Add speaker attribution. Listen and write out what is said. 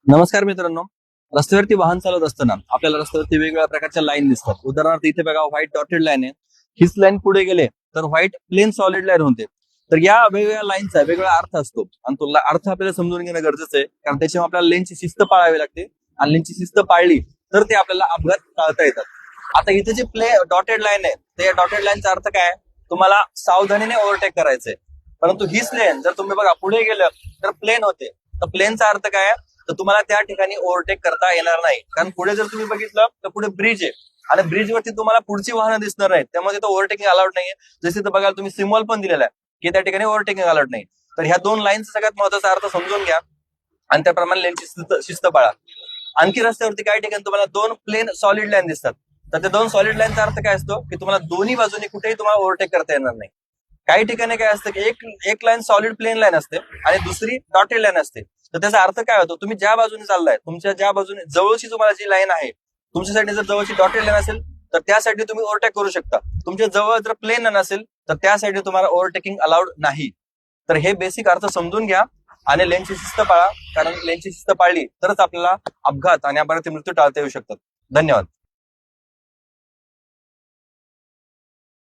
Speaker 1: नमस्कार मित्रांनो. रस्त्यावरती वाहन चालवत असताना आपल्याला रस्त्यावरती वेगवेगळ्या प्रकारच्या लाईन दिसतात. उदाहरणार्थ इथे बघा, व्हाईट डॉटेड लाईन आहे. हीच लाईन पुढे गेले तर व्हाईट प्लेन सॉलिड लाईन होते. तर या वेगवेगळ्या लाईनचा वेगवेगळा अर्थ असतो आणि तो अर्थ आपल्याला समजून घेणं गरजेचं आहे, कारण त्याच्यामुळे आपल्याला लेनची शिस्त पाळावी लागते आणि लेनची शिस्त पाळली तर ते आपल्याला अपघात टाळता येतात. आता इथे जे डॉटेड लाईन आहे, त्या डॉटेड लाईनचा अर्थ काय? तुम्हाला सावधानीने ओव्हरटेक करायचंय. परंतु हीच लेन जर तुम्ही बघा पुढे गेलं तर प्लेन होते. तर प्लेनचा अर्थ काय? तर तुम्हाला त्या ठिकाणी ओव्हरटेक करता येणार नाही, कारण पुढे जर तुम्ही बघितलं तर पुढे ब्रिज आहे आणि ब्रिजवरती तुम्हाला पुढची वाहनं दिसणार नाहीत, त्यामुळे तो ओव्हरटेकिंग अलाउड नाहीये. जसे तर बघाल तुम्ही सिम्बॉल पण दिलेला आहे की त्या ठिकाणी ओव्हरटेकिंग अलाउड नाही. तर ह्या दोन लाईनचा सगळ्यात महत्वाचा अर्थ समजून घ्या आणि त्याप्रमाणे लेनची शिस्त पाळा. आणखी रस्त्यावरती काही ठिकाणी तुम्हाला दोन प्लेन सॉलिड लाईन दिसतात. तर त्या दोन सॉलिड लाईनचा अर्थ काय असतो की तुम्हाला दोन्ही बाजूने कुठेही तुम्हाला ओव्हरटेक करता येणार नाही. काही ठिकाणी काय असतं की एक लाईन सॉलिड प्लेन लाईन असते आणि दुसरी डॉटेड लाईन असते. तर त्याचा अर्थ काय होतो? तुम्ही ज्या बाजूने चाललाय, तुमच्या ज्या बाजूने जवळची तुम्हाला जी लाईन आहे, तुमच्यासाठी जर जवळची डॉटेड लाईन असेल तर त्यासाठी तुम्ही ओव्हरटेक करू शकता. तुमच्या जवळ जर प्लेन लाईन असेल तर त्यासाठी तुम्हाला ओव्हरटेकिंग अलाउड नाही. तर हे बेसिक अर्थ समजून घ्या आणि लेनची शिस्त पाळा, कारण लेनची शिस्त पाळली तरच आपल्याला अपघात आणि अपघाताचे मृत्यू टाळता येऊ शकतात. धन्यवाद.